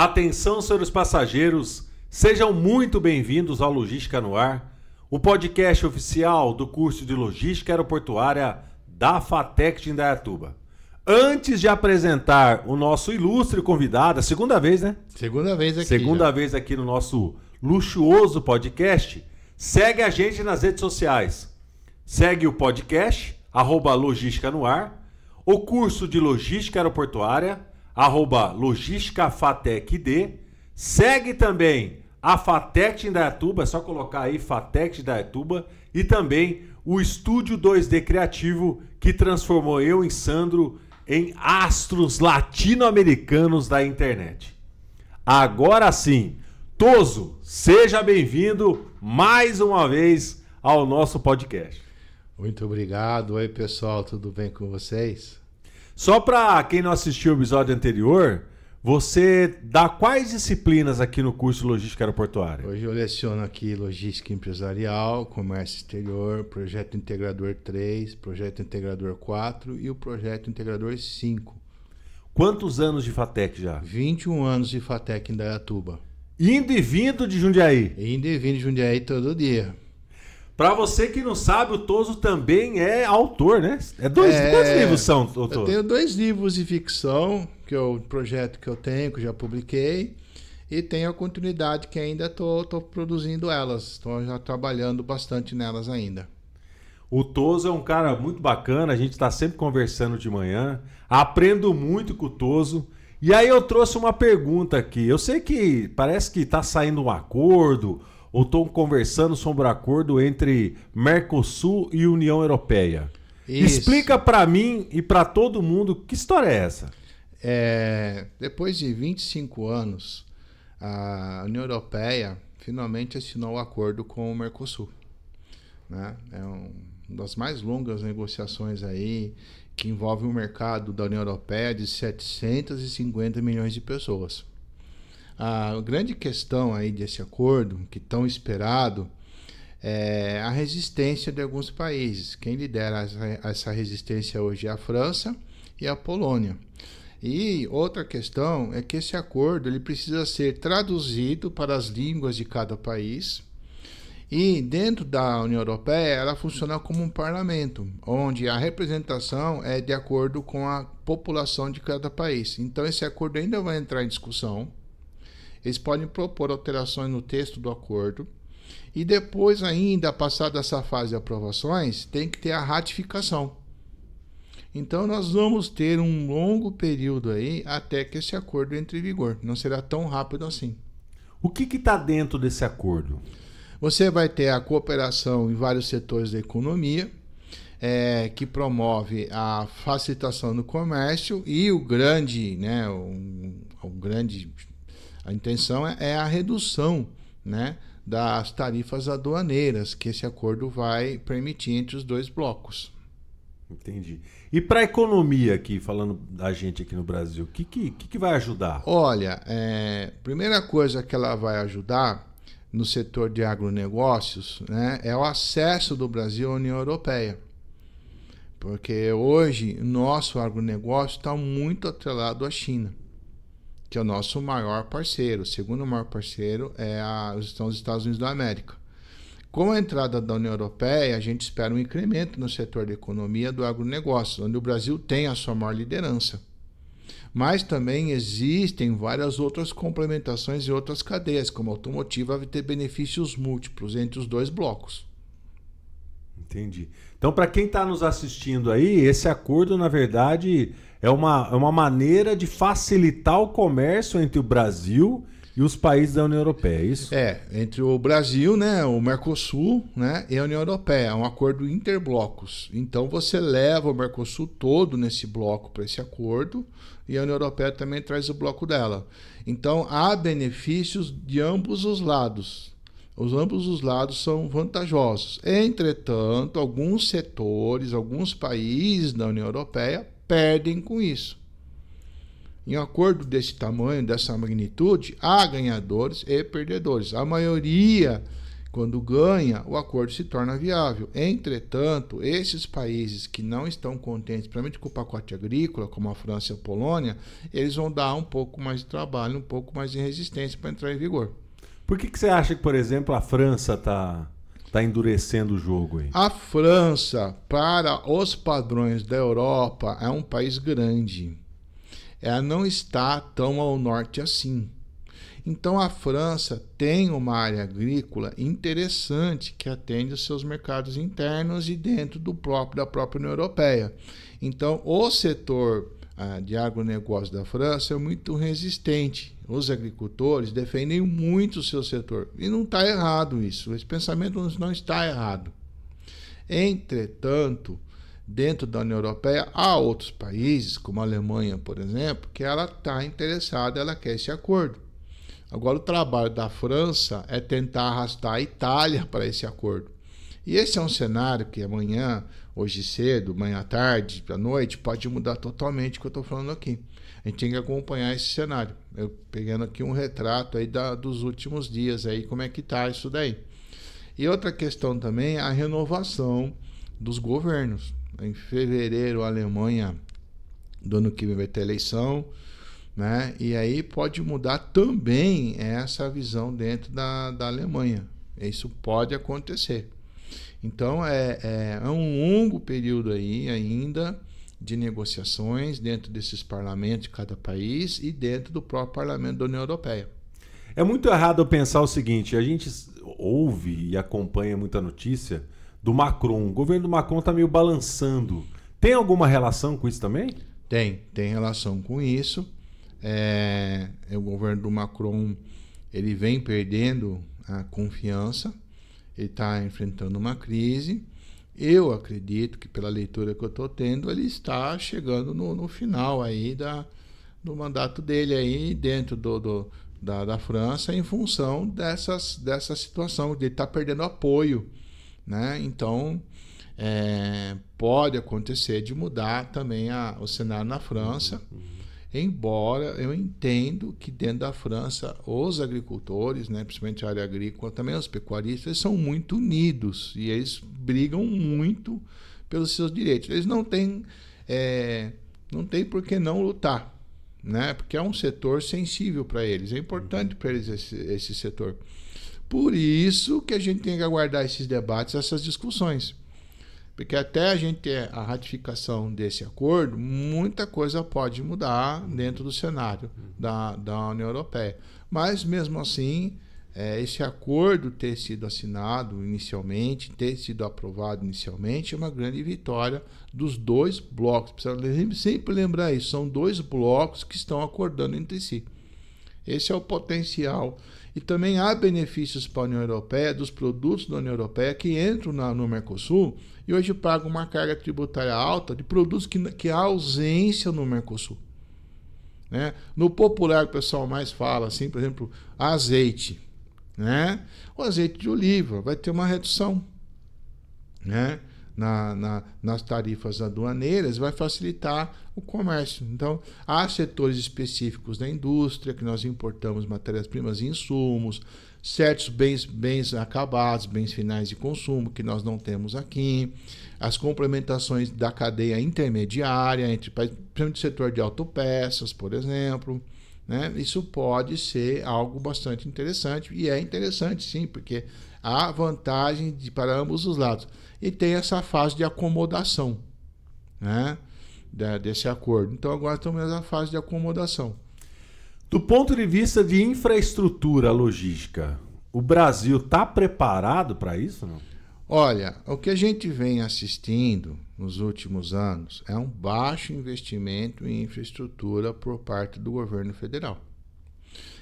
Atenção, senhores passageiros, sejam muito bem-vindos ao Logística no Ar, o podcast oficial do curso de Logística Aeroportuária da FATEC de Indaiatuba. Antes de apresentar o nosso ilustre convidado, a segunda vez, né? Segunda vez aqui. Segunda vez aqui no nosso luxuoso podcast. Segue a gente nas redes sociais. Segue o podcast, @Logística no Ar, o curso de Logística Aeroportuária, @LogísticaFATECD. Segue também a FATEC de Indaiatuba, é só colocar aí FATEC de Indaiatuba, e também o Estúdio 2D Criativo, que transformou eu e Sandro em astros latino-americanos da internet. Agora sim, Toso, seja bem-vindo mais uma vez ao nosso podcast. Muito obrigado. Oi, pessoal, tudo bem com vocês? Só para quem não assistiu o episódio anterior, você dá quais disciplinas aqui no curso Logística Aeroportuária? Hoje eu leciono aqui Logística Empresarial, Comércio Exterior, Projeto Integrador 3, Projeto Integrador 4 e o Projeto Integrador 5. Quantos anos de FATEC já? 21 anos de FATEC em Indaiatuba. Indo e vindo de Jundiaí? Indo e vindo de Jundiaí todo dia. Para você que não sabe, o Toso também é autor, né? Quantos livros são, doutor? Eu tenho 2 livros de ficção, que é o projeto que eu tenho, que eu já publiquei, e tenho a continuidade que ainda estou produzindo elas. Estou já trabalhando bastante nelas ainda. O Toso é um cara muito bacana, a gente está sempre conversando de manhã, aprendo muito com o Toso. E aí eu trouxe uma pergunta aqui. Eu sei que parece que está saindo um acordo, ou estão conversando sobre o acordo entre Mercosul e União Europeia. Isso. Explica para mim e para todo mundo que história é essa. Depois de 25 anos, a União Europeia finalmente assinou o acordo com o Mercosul, né? É uma das mais longas negociações aí, que envolve um mercado da União Europeia de 750 milhões de pessoas. A grande questão aí desse acordo, que tão esperado, é a resistência de alguns países. Quem lidera essa resistência hoje é a França e a Polônia. E outra questão é que esse acordo ele precisa ser traduzido para as línguas de cada país. E dentro da União Europeia, ela funciona como um parlamento, onde a representação é de acordo com a população de cada país. Então esse acordo ainda vai entrar em discussão. Eles podem propor alterações no texto do acordo. E depois ainda, passada essa fase de aprovações, tem que ter a ratificação. Então nós vamos ter um longo período aí até que esse acordo entre em vigor. Não será tão rápido assim. O que está dentro desse acordo? Você vai ter a cooperação em vários setores da economia, que promove a facilitação do comércio e a intenção é a redução, né, das tarifas aduaneiras que esse acordo vai permitir entre os 2 blocos. Entendi. E para a economia aqui, falando da gente aqui no Brasil, o que vai ajudar? Olha, primeira coisa que ela vai ajudar no setor de agronegócios, né, é o acesso do Brasil à União Europeia. Porque hoje o nosso agronegócio está muito atrelado à China, que é o nosso maior parceiro. O segundo maior parceiro são os Estados Unidos da América. Com a entrada da União Europeia, a gente espera um incremento no setor da economia do agronegócio, onde o Brasil tem a sua maior liderança. Mas também existem várias outras complementações e outras cadeias, como a automotiva vai ter benefícios múltiplos entre os 2 blocos. Entendi. Então, para quem está nos assistindo aí, esse acordo, na verdade, é uma maneira de facilitar o comércio entre o Brasil e os países da União Europeia, é isso? Entre o Brasil, né, o Mercosul, né, e a União Europeia. É um acordo interblocos. Então, você leva o Mercosul todo nesse bloco para esse acordo e a União Europeia também traz o bloco dela. Então, há benefícios de ambos os lados. Ambos os lados são vantajosos. Entretanto, alguns setores, alguns países da União Europeia perdem com isso. Em um acordo desse tamanho, dessa magnitude, há ganhadores e perdedores. A maioria Quando ganha, o acordo se torna viável. Entretanto, esses países que não estão contentes, principalmente com o pacote agrícola, como a França e a Polônia, eles vão dar um pouco mais de trabalho, um pouco mais de resistência para entrar em vigor. Por que você acha que, por exemplo, a França está endurecendo o jogo aí? A França, para os padrões da Europa, é um país grande. Ela não está tão ao norte assim. Então a França tem uma área agrícola interessante que atende os seus mercados internos e dentro da própria União Europeia. Então o setor de agronegócio da França é muito resistente. Os agricultores defendem muito o seu setor. E não está errado isso. Esse pensamento não está errado. Entretanto, dentro da União Europeia, há outros países, como a Alemanha, por exemplo, que ela está interessada, ela quer esse acordo. Agora, o trabalho da França é tentar arrastar a Itália para esse acordo. E esse é um cenário que amanhã, hoje cedo, amanhã à tarde, à noite, pode mudar totalmente o que eu estou falando aqui. A gente tem que acompanhar esse cenário. Eu pegando aqui um retrato aí dos últimos dias, aí, como é que está isso daí. E outra questão também é a renovação dos governos. Em fevereiro, a Alemanha, do ano que vem, vai ter eleição, né? E aí pode mudar também essa visão dentro da Alemanha. Isso pode acontecer. Então é um longo período aí ainda de negociações dentro desses parlamentos de cada país e dentro do próprio parlamento da União Europeia. É muito errado eu pensar o seguinte: a gente ouve e acompanha muita notícia do Macron. O governo do Macron está meio balançando. Tem alguma relação com isso também? Tem relação com isso. O governo do Macron, ele vem perdendo a confiança, ele está enfrentando uma crise. Eu acredito que, pela leitura que eu estou tendo, ele está chegando no final aí do mandato dele aí dentro da França, em função dessa situação, de ele estar perdendo apoio, né? Então pode acontecer de mudar também o cenário na França. Embora eu entendo que dentro da França os agricultores, né, principalmente a área agrícola, também os pecuaristas, eles são muito unidos e eles brigam muito pelos seus direitos. Eles não têm por que não lutar, né, porque é um setor sensível para eles, é importante para eles esse setor. Por isso que a gente tem que aguardar esses debates, essas discussões. Porque até a gente ter a ratificação desse acordo, muita coisa pode mudar dentro do cenário da União Europeia. Mas, mesmo assim, esse acordo ter sido assinado inicialmente, ter sido aprovado inicialmente, é uma grande vitória dos dois blocos. Precisa sempre lembrar isso, são dois blocos que estão acordando entre si. Esse é o potencial. E também há benefícios para a União Europeia, dos produtos da União Europeia que entram no Mercosul e hoje pagam uma carga tributária alta de produtos que há ausência no Mercosul. Né? No popular, o pessoal mais fala, assim, por exemplo, azeite. Né? O azeite de oliva vai ter uma redução, né? Nas tarifas aduaneiras, vai facilitar o comércio. Então, há setores específicos da indústria que nós importamos matérias-primas e insumos, certos bens acabados, bens finais de consumo que nós não temos aqui, as complementações da cadeia intermediária, principalmente o setor de autopeças, por exemplo. Né? Isso pode ser algo bastante interessante, e é interessante sim, porque há vantagem para ambos os lados. E tem essa fase de acomodação, né, desse acordo. Então agora estamos nessa fase de acomodação. Do ponto de vista de infraestrutura logística, o Brasil está preparado para isso? Não? Olha, o que a gente vem assistindo nos últimos anos é um baixo investimento em infraestrutura por parte do governo federal.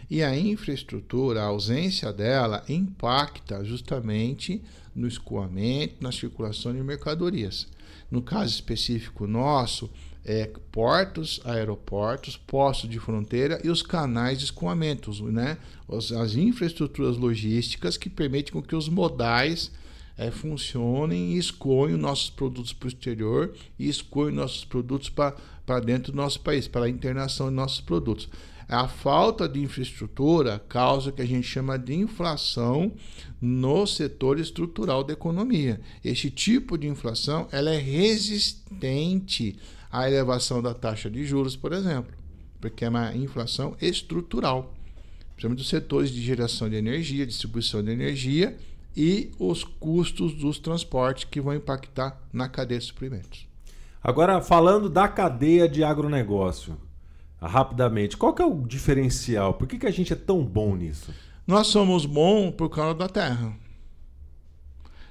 E a infraestrutura, a ausência dela, impacta justamente no escoamento, na circulação de mercadorias. No caso específico nosso, portos, aeroportos, postos de fronteira e os canais de escoamento, né? As infraestruturas logísticas que permitem com que os modais funcionem e escoem nossos produtos para o exterior e escoem nossos produtos para dentro do nosso país, para a internação de nossos produtos. A falta de infraestrutura causa o que a gente chama de inflação no setor estrutural da economia. Este tipo de inflação ela é resistente à elevação da taxa de juros, por exemplo, porque é uma inflação estrutural, principalmente dos setores de geração de energia, distribuição de energia e os custos dos transportes que vão impactar na cadeia de suprimentos. Agora, falando da cadeia de agronegócio, rapidamente, qual que é o diferencial? Por que a gente é tão bom nisso? Nós somos bons por causa da terra.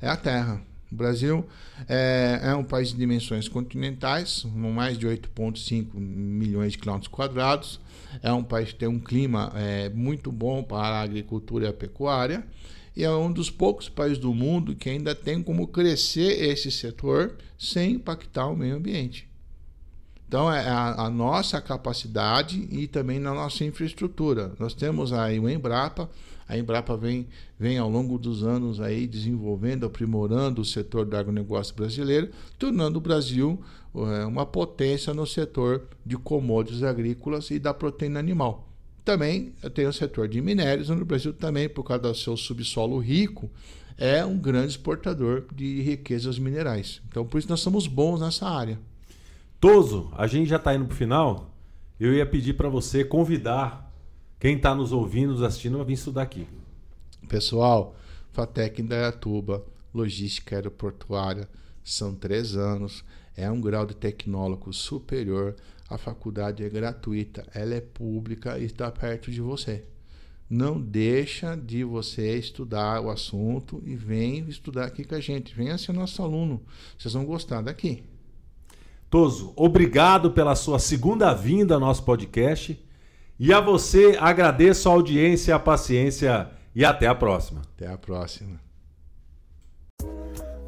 É a terra. O Brasil é um país de dimensões continentais, com mais de 8,5 milhões de quilômetros quadrados. É um país que tem um clima muito bom para a agricultura e a pecuária. E é um dos poucos países do mundo que ainda tem como crescer esse setor sem impactar o meio ambiente. Então, é a nossa capacidade e também na nossa infraestrutura. Nós temos aí o Embrapa. A Embrapa vem ao longo dos anos aí desenvolvendo, aprimorando o setor do agronegócio brasileiro, tornando o Brasil uma potência no setor de commodities agrícolas e da proteína animal. Também tem o setor de minérios, onde o Brasil também, por causa do seu subsolo rico, é um grande exportador de riquezas minerais. Então, por isso nós somos bons nessa área. Toso, a gente já está indo para o final. Eu ia pedir para você convidar quem está nos ouvindo, nos assistindo, a vir estudar aqui. Pessoal, FATEC Indaiatuba, Logística Aeroportuária, são 3 anos, é um grau de tecnólogo superior, a faculdade é gratuita, ela é pública e está perto de você. Não deixa de você estudar o assunto e vem estudar aqui com a gente, venha ser nosso aluno, vocês vão gostar daqui. Toso, obrigado pela sua segunda vinda ao nosso podcast. E a você agradeço a audiência, a paciência e até a próxima. Até a próxima.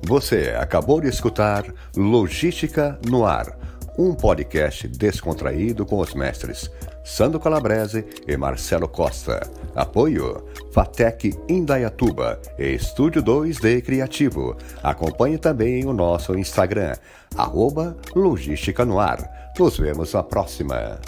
Você acabou de escutar Logística no Ar, um podcast descontraído com os mestres Sandro Calabrese e Marcelo Costa. Apoio FATEC Indaiatuba e Estúdio 2D Criativo. Acompanhe também o nosso Instagram, @Logística no Ar. Nos vemos na próxima.